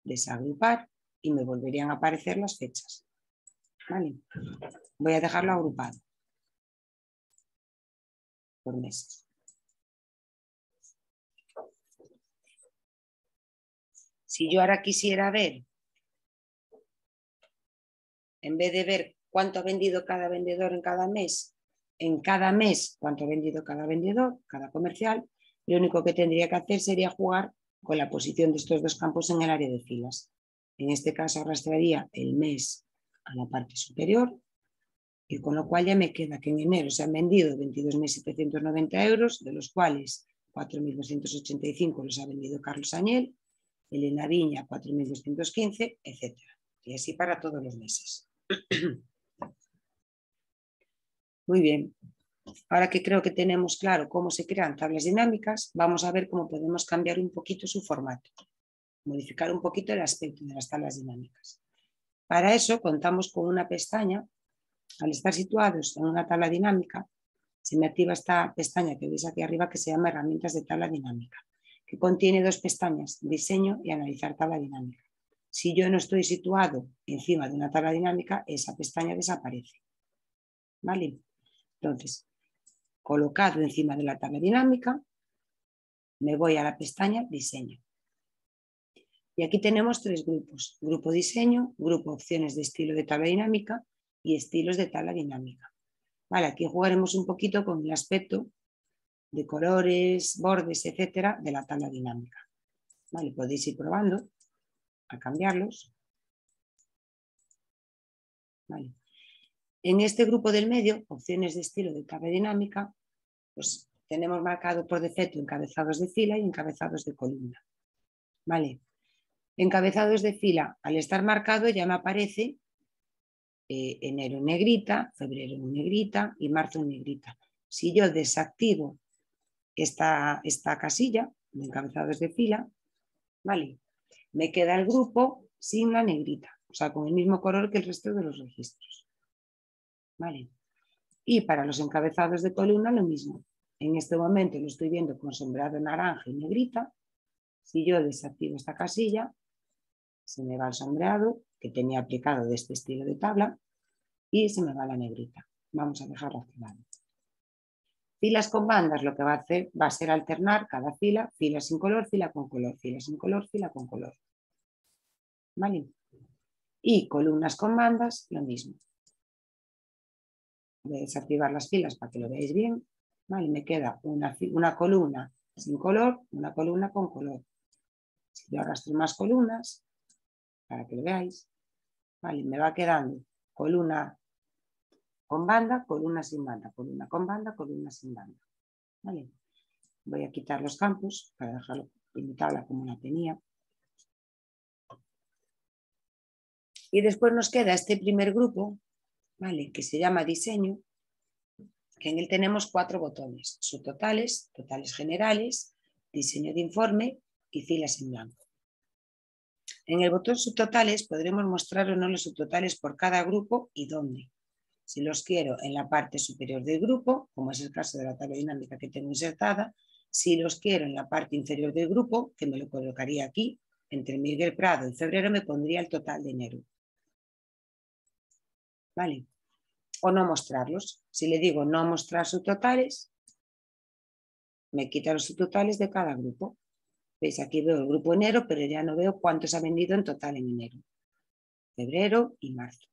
desagrupar y me volverían a aparecer las fechas. ¿Vale? Voy a dejarlo agrupado por meses. Si yo ahora quisiera ver, en vez de ver cuánto ha vendido cada vendedor en cada mes cuánto ha vendido cada vendedor, cada comercial, lo único que tendría que hacer sería jugar con la posición de estos dos campos en el área de filas. En este caso arrastraría el mes a la parte superior y con lo cual ya me queda que en enero se han vendido 22.790 euros, de los cuales 4.285 los ha vendido Carlos Añel, Elena Viña 4.215, etc. Y así para todos los meses. Muy bien. Ahora que creo que tenemos claro cómo se crean tablas dinámicas, vamos a ver cómo podemos cambiar un poquito su formato, modificar un poquito el aspecto de las tablas dinámicas. Para eso contamos con una pestaña. Al estar situados en una tabla dinámica, se me activa esta pestaña que veis aquí arriba que se llama herramientas de tabla dinámica, que contiene dos pestañas, diseño y analizar tabla dinámica. Si yo no estoy situado encima de una tabla dinámica, esa pestaña desaparece. ¿Vale? Entonces, colocado encima de la tabla dinámica, me voy a la pestaña diseño. Y aquí tenemos tres grupos: grupo diseño, grupo opciones de estilo de tabla dinámica y estilos de tabla dinámica. Vale, aquí jugaremos un poquito con el aspecto de colores, bordes, etcétera, de la tabla dinámica. Vale, podéis ir probando a cambiarlos. Vale. En este grupo del medio, opciones de estilo de tabla dinámica, pues tenemos marcado por defecto encabezados de fila y encabezados de columna. Vale. Encabezados de fila, al estar marcado ya me aparece enero en negrita, febrero en negrita y marzo en negrita. Si yo desactivo esta casilla de encabezados de fila, ¿vale? Me queda el grupo sin la negrita, o sea, con el mismo color que el resto de los registros. ¿Vale? Y para los encabezados de columna lo mismo. En este momento lo estoy viendo con sombreado naranja y negrita. Si yo desactivo esta casilla, Se me va el sombreado que tenía aplicado de este estilo de tabla y se me va la negrita. Vamos a dejarlo activado. Filas con bandas lo que va a hacer va a ser alternar cada fila, fila sin color, fila con color, fila sin color, fila con color. ¿Vale? Y columnas con bandas, lo mismo. Voy a desactivar las filas para que lo veáis bien. ¿Vale? Me queda una columna sin color, una columna con color. Si yo arrastro más columnas, para que lo veáis, ¿vale? Me va quedando columna con banda, columna sin banda, columna con banda, columna sin banda. ¿Vale? Voy a quitar los campos para dejarlo en mi tabla como la tenía. Y después nos queda este primer grupo, ¿vale? Que se llama diseño, que en él tenemos 4 botones: subtotales, totales generales, diseño de informe y filas en blanco. En el botón subtotales podremos mostrar o no los subtotales por cada grupo y dónde. Si los quiero en la parte superior del grupo, como es el caso de la tabla dinámica que tengo insertada, si los quiero en la parte inferior del grupo, que me lo colocaría aquí, entre Miguel Prado y febrero me pondría el total de enero. ¿Vale? O no mostrarlos. Si le digo no mostrar subtotales, me quita los subtotales de cada grupo. ¿Veis? Aquí veo el grupo enero, pero ya no veo cuántos ha vendido en total en enero, febrero y marzo.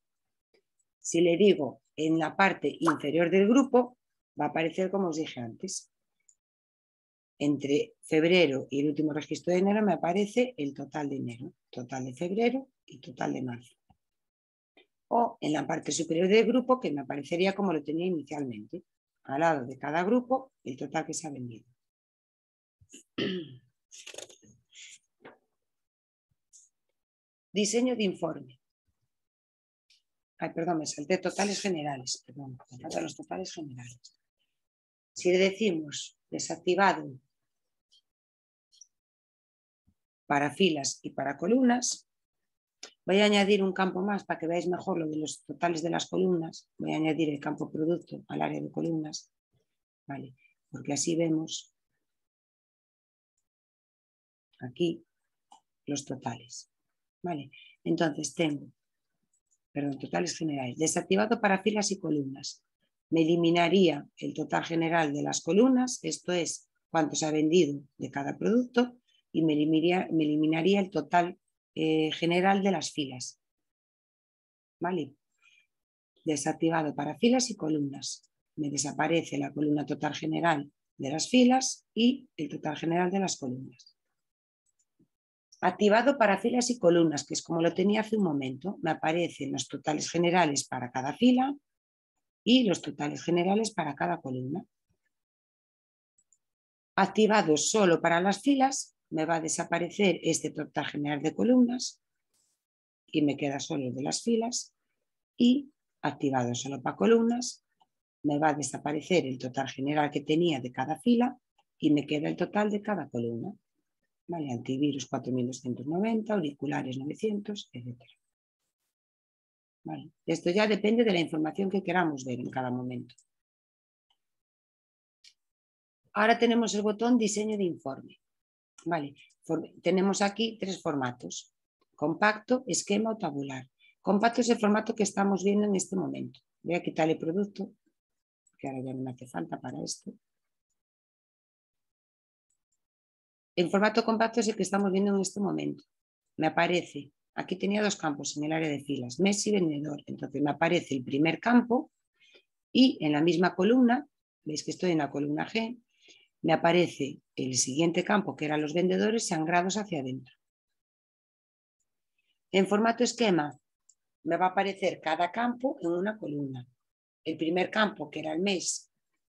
Si le digo en la parte inferior del grupo, va a aparecer como os dije antes. Entre febrero y el último registro de enero me aparece el total de enero, total de febrero y total de marzo. O en la parte superior del grupo, que me aparecería como lo tenía inicialmente. Al lado de cada grupo, el total que se ha vendido. Diseño de informe. Ay, perdón, me salté totales generales. Perdón, me faltan los totales generales. Si le decimos desactivado para filas y para columnas, voy a añadir un campo más para que veáis mejor lo de los totales de las columnas. Voy a añadir el campo producto al área de columnas, ¿vale? Porque así vemos aquí los totales, ¿vale? Entonces tengo, totales generales, desactivado para filas y columnas. Me eliminaría el total general de las columnas, esto es cuánto se ha vendido de cada producto, y me eliminaría el total general de las filas. ¿Vale? Desactivado para filas y columnas. Me desaparece la columna total general de las filas y el total general de las columnas. Activado para filas y columnas, que es como lo tenía hace un momento. Me aparecen los totales generales para cada fila y los totales generales para cada columna. Activado solo para las filas, me va a desaparecer este total general de columnas y me queda solo el de las filas. Y activado solo para columnas, me va a desaparecer el total general que tenía de cada fila y me queda el total de cada columna. ¿Vale? Antivirus 4290, auriculares 900, etc. ¿Vale? Esto ya depende de la información que queramos ver en cada momento. Ahora tenemos el botón diseño de informe. ¿Vale? Tenemos aquí 3 formatos: compacto, esquema o tabular. Compacto es el formato que estamos viendo en este momento. Voy a quitarle producto, que ahora ya no me hace falta para esto. El formato compacto es el que estamos viendo en este momento. Me aparece, aquí tenía 2 campos en el área de filas, mes y vendedor. Entonces me aparece el primer campo y en la misma columna, veis que estoy en la columna G, me aparece el siguiente campo, que eran los vendedores, sangrados hacia adentro. En formato esquema me va a aparecer cada campo en una columna. El primer campo, que era el mes,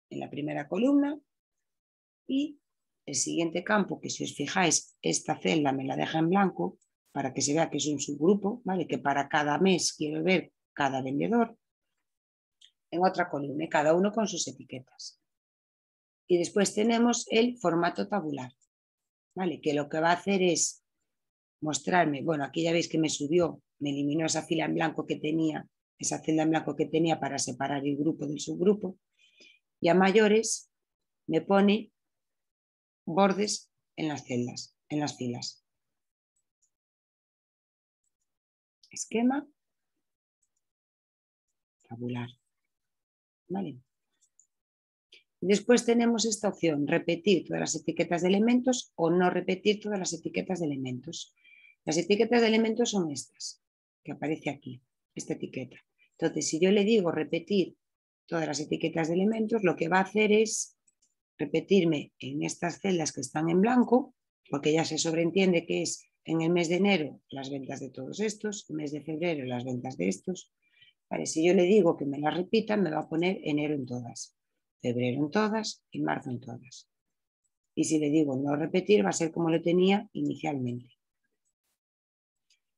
en la primera columna, y el siguiente campo, que si os fijáis, esta celda me la deja en blanco para que se vea que es un subgrupo, ¿vale? Que para cada mes quiero ver cada vendedor, en otra columna, cada uno con sus etiquetas. Y después tenemos el formato tabular, ¿vale? Que lo que va a hacer es mostrarme, bueno, aquí ya veis que me subió, me eliminó esa fila en blanco que tenía, esa celda en blanco que tenía para separar el grupo del subgrupo, y a mayores me pone bordes en las celdas, en las filas. esquema, tabular. ¿Vale? Después tenemos esta opción, repetir todas las etiquetas de elementos o no repetir todas las etiquetas de elementos. Las etiquetas de elementos son estas, que aparece aquí, esta etiqueta. Entonces, si yo le digo repetir todas las etiquetas de elementos, lo que va a hacer es repetirme en estas celdas que están en blanco, porque ya se sobreentiende que es en el mes de enero las ventas de todos estos, el mes de febrero las ventas de estos. Vale, si yo le digo que me las repitan, me va a poner enero en todas, febrero en todas y marzo en todas. Y si le digo no repetir, va a ser como lo tenía inicialmente.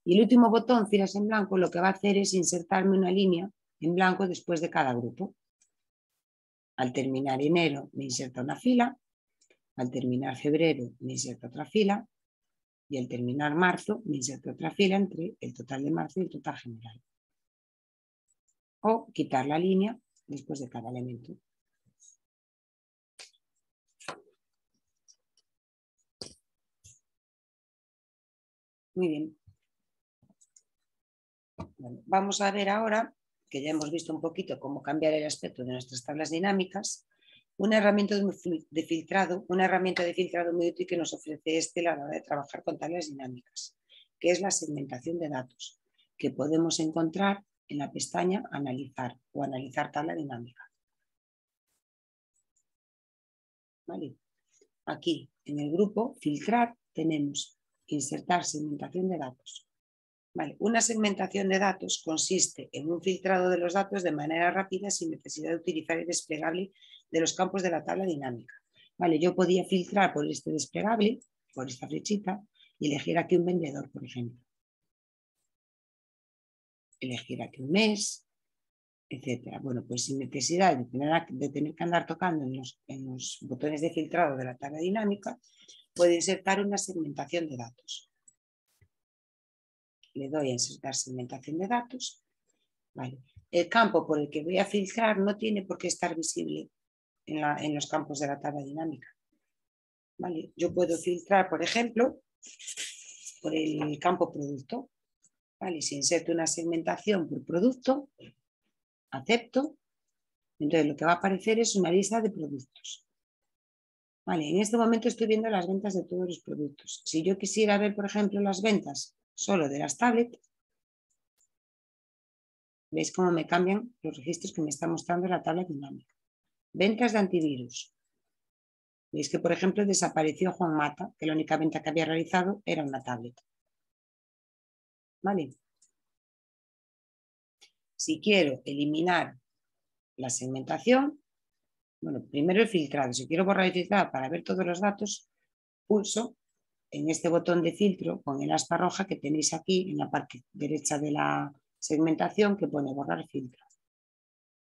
Y el último botón, filas en blanco, lo que va a hacer es insertarme una línea en blanco después de cada grupo. Al terminar enero me inserta una fila, al terminar febrero me inserta otra fila y al terminar marzo me inserta otra fila entre el total de marzo y el total general. O quitar la línea después de cada elemento. Muy bien. Bueno, vamos a ver ahora, que ya hemos visto un poquito cómo cambiar el aspecto de nuestras tablas dinámicas, una herramienta de filtrado muy útil que nos ofrece a la hora de trabajar con tablas dinámicas, que es la segmentación de datos, que podemos encontrar en la pestaña Analizar o Analizar tabla dinámica. ¿Vale? Aquí, en el grupo Filtrar, tenemos Insertar segmentación de datos. Vale. Una segmentación de datos consiste en un filtrado de los datos de manera rápida sin necesidad de utilizar el desplegable de los campos de la tabla dinámica. Vale, yo podía filtrar por este desplegable, por esta flechita, y elegir aquí un vendedor, por ejemplo. Elegir aquí un mes, etcétera. Bueno, pues sin necesidad de tener que andar tocando en los botones de filtrado de la tabla dinámica, puedo insertar una segmentación de datos. Le doy a insertar segmentación de datos. Vale. El campo por el que voy a filtrar no tiene por qué estar visible en los campos de la tabla dinámica. Vale. Yo puedo filtrar, por ejemplo, por el campo producto. Vale. Si inserto una segmentación por producto, acepto. Entonces lo que va a aparecer es una lista de productos. Vale. En este momento estoy viendo las ventas de todos los productos. Si yo quisiera ver, por ejemplo, las ventas solo de las tablets, ¿veis cómo me cambian los registros que me está mostrando la tabla dinámica? Ventas de antivirus. Veis que, por ejemplo, desapareció Juan Mata, que la única venta que había realizado era una tablet. ¿Vale? Si quiero eliminar la segmentación, bueno, primero el filtrado. Si quiero borrar el filtrado para ver todos los datos, pulso en este botón de filtro con el aspa roja que tenéis aquí en la parte derecha de la segmentación que pone borrar filtro.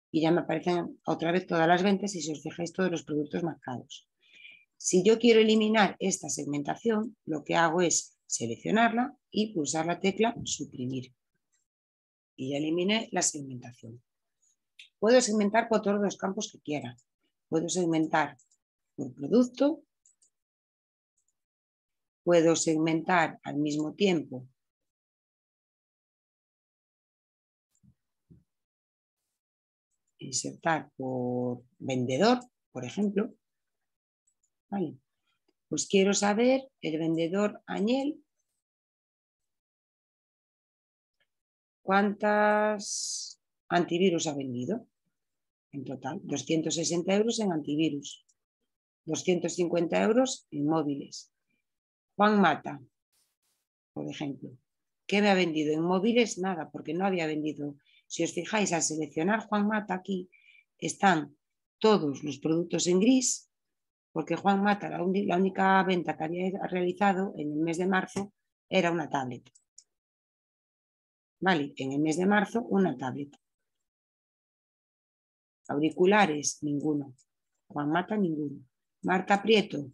Y ya me aparecen otra vez todas las ventas y si os fijáis todos los productos marcados. Si yo quiero eliminar esta segmentación, lo que hago es seleccionarla y pulsar la tecla suprimir. Y ya eliminé la segmentación. Puedo segmentar por todos los campos que quiera. Puedo segmentar por producto. Puedo segmentar al mismo tiempo insertar por vendedor, por ejemplo. Vale. Pues quiero saber el vendedor Añel cuántas antivirus ha vendido. En total, 260 euros en antivirus, 250 euros en móviles. Juan Mata, por ejemplo, ¿qué me ha vendido? En móviles nada, porque no había vendido. Si os fijáis, al seleccionar Juan Mata aquí, están todos los productos en gris, porque Juan Mata, la única venta que había realizado en el mes de marzo era una tablet. Vale, en el mes de marzo una tablet. Auriculares, ninguno. Juan Mata, ninguno. Marta Prieto,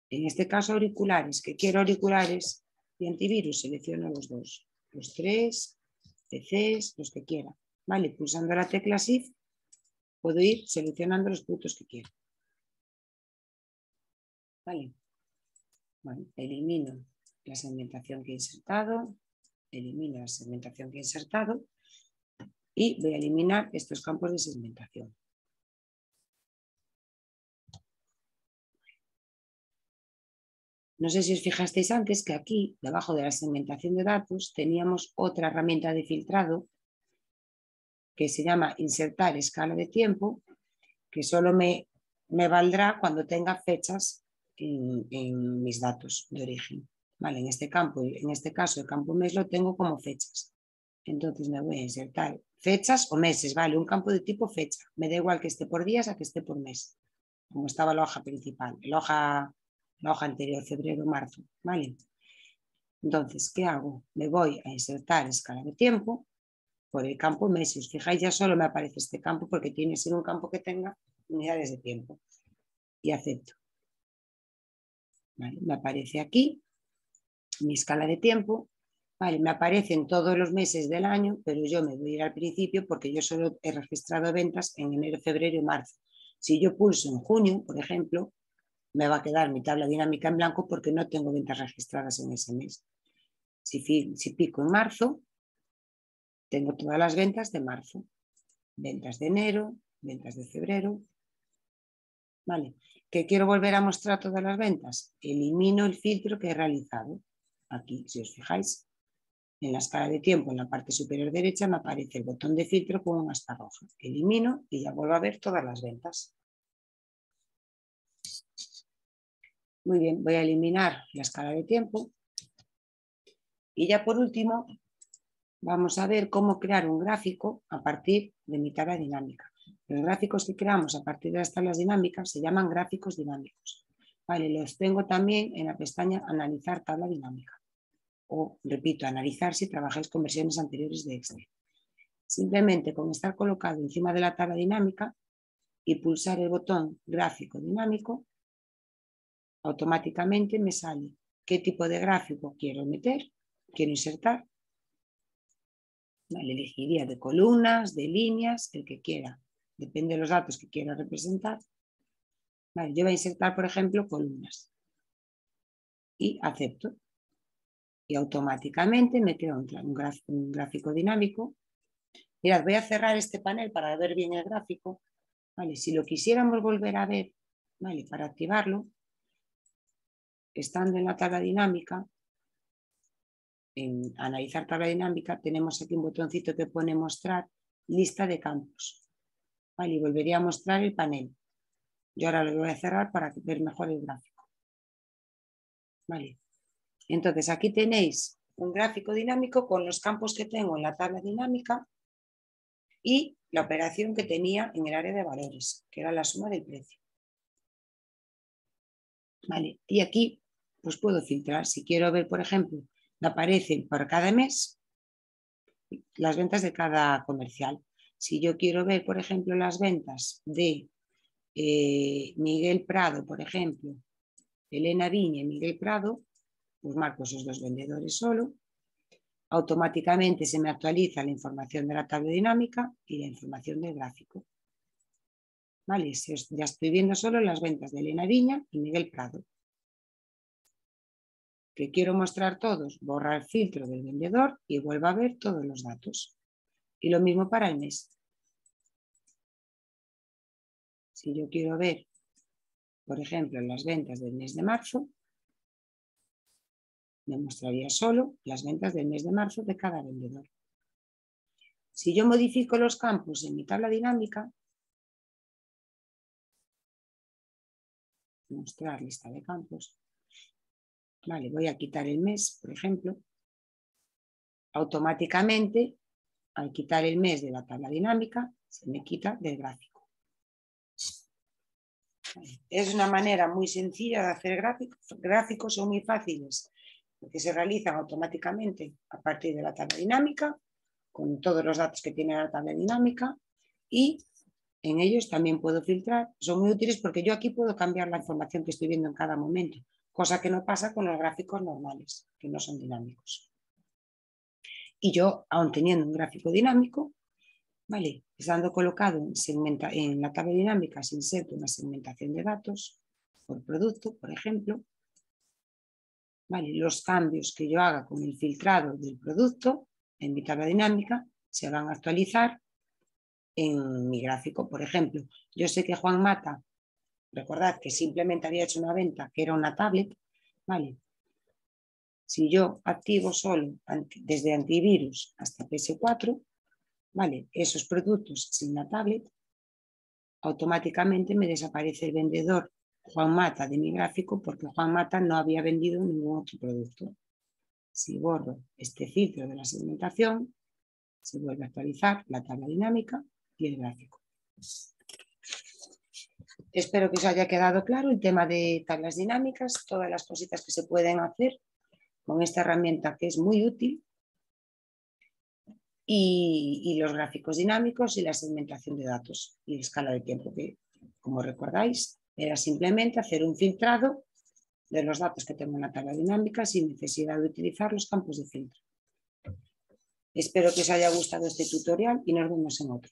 en este caso auriculares, que quiero auriculares y antivirus, selecciono los dos, los tres, PCs, los que quiera. Vale, pulsando la tecla Shift puedo ir seleccionando los productos que quiero. Vale, bueno, elimino la segmentación que he insertado, Elimino la segmentación que he insertado y voy a eliminar estos campos de segmentación. No sé si os fijasteis antes que aquí, debajo de la segmentación de datos, teníamos otra herramienta de filtrado que se llama insertar escala de tiempo, que solo me valdrá cuando tenga fechas en mis datos de origen. Vale, en este campo, en este caso el campo mes lo tengo como fechas. Entonces me voy a insertar fechas o meses, vale, un campo de tipo fecha. Me da igual que esté por días a que esté por mes, como estaba la hoja principal, la hoja anterior, febrero, marzo, ¿vale? Entonces, ¿qué hago? Me voy a insertar escala de tiempo por el campo mes. Si os fijáis, ya solo me aparece este campo porque tiene que ser un campo que tenga unidades de tiempo. Y acepto. ¿Vale? Me aparece aquí mi escala de tiempo. Vale, me aparecen todos los meses del año, pero yo me voy a ir al principio porque yo solo he registrado ventas en enero, febrero y marzo. Si yo pulso en junio, por ejemplo, me va a quedar mi tabla dinámica en blanco porque no tengo ventas registradas en ese mes. Si pico en marzo, tengo todas las ventas de marzo. Ventas de enero, ventas de febrero. Vale, ¿que quiero volver a mostrar todas las ventas? Elimino el filtro que he realizado. Aquí, si os fijáis, en la escala de tiempo, en la parte superior derecha, me aparece el botón de filtro con una asta roja. Elimino y ya vuelvo a ver todas las ventas. Muy bien, voy a eliminar la escala de tiempo. Y ya por último, vamos a ver cómo crear un gráfico a partir de mi tabla dinámica. Los gráficos que creamos a partir de las tablas dinámicas se llaman gráficos dinámicos. Vale, los tengo también en la pestaña Analizar tabla dinámica. O, repito, analizar si trabajáis con versiones anteriores de Excel. Simplemente con estar colocado encima de la tabla dinámica y pulsar el botón Gráfico dinámico, automáticamente me sale qué tipo de gráfico quiero meter, quiero insertar. Vale, elegiría de columnas, de líneas, el que quiera. Depende de los datos que quiera representar. Vale, yo voy a insertar, por ejemplo, columnas. Y acepto. Y automáticamente me crea un gráfico dinámico. Mirad, voy a cerrar este panel para ver bien el gráfico. Vale, si lo quisiéramos volver a ver, vale, para activarlo, estando en la tabla dinámica, en analizar tabla dinámica, tenemos aquí un botoncito que pone mostrar lista de campos. Vale, y volvería a mostrar el panel. Yo ahora lo voy a cerrar para ver mejor el gráfico. Vale. Entonces aquí tenéis un gráfico dinámico con los campos que tengo en la tabla dinámica y la operación que tenía en el área de valores, que era la suma del precio. Vale. Y aquí pues puedo filtrar. Si quiero ver, por ejemplo, me aparecen por cada mes las ventas de cada comercial. Si yo quiero ver, por ejemplo, las ventas de Miguel Prado, por ejemplo, Elena Viña y Miguel Prado, pues marco esos dos vendedores solo. Automáticamente se me actualiza la información de la tabla dinámica y la información del gráfico. Vale, ya estoy viendo solo las ventas de Elena Viña y Miguel Prado. Que quiero mostrar todos, borra el filtro del vendedor y vuelvo a ver todos los datos. Y lo mismo para el mes. Si yo quiero ver, por ejemplo, las ventas del mes de marzo, me mostraría solo las ventas del mes de marzo de cada vendedor. Si yo modifico los campos en mi tabla dinámica, mostrar lista de campos, vale, voy a quitar el mes, por ejemplo, automáticamente, al quitar el mes de la tabla dinámica, se me quita del gráfico. Es una manera muy sencilla de hacer gráficos. Gráficos son muy fáciles porque se realizan automáticamente a partir de la tabla dinámica, con todos los datos que tiene la tabla dinámica, y en ellos también puedo filtrar. Son muy útiles porque yo aquí puedo cambiar la información que estoy viendo en cada momento, cosa que no pasa con los gráficos normales, que no son dinámicos. Y yo, aun teniendo un gráfico dinámico, vale, estando colocado en la tabla dinámica, se inserta una segmentación de datos por producto, por ejemplo, ¿vale? Los cambios que yo haga con el filtrado del producto en mi tabla dinámica se van a actualizar en mi gráfico. Por ejemplo, yo sé que Juan Mata, recordad que simplemente había hecho una venta que era una tablet, ¿vale? Si yo activo solo desde antivirus hasta PS4, ¿vale? Esos productos sin la tablet, automáticamente me desaparece el vendedor Juan Mata de mi gráfico porque Juan Mata no había vendido ningún otro producto. Si borro este filtro de la segmentación, se vuelve a actualizar la tabla dinámica y el gráfico. Espero que os haya quedado claro el tema de tablas dinámicas, todas las cositas que se pueden hacer con esta herramienta que es muy útil y los gráficos dinámicos y la segmentación de datos y escala de tiempo que, como recordáis, era simplemente hacer un filtrado de los datos que tengo en la tabla dinámica sin necesidad de utilizar los campos de filtro. Espero que os haya gustado este tutorial y nos vemos en otro.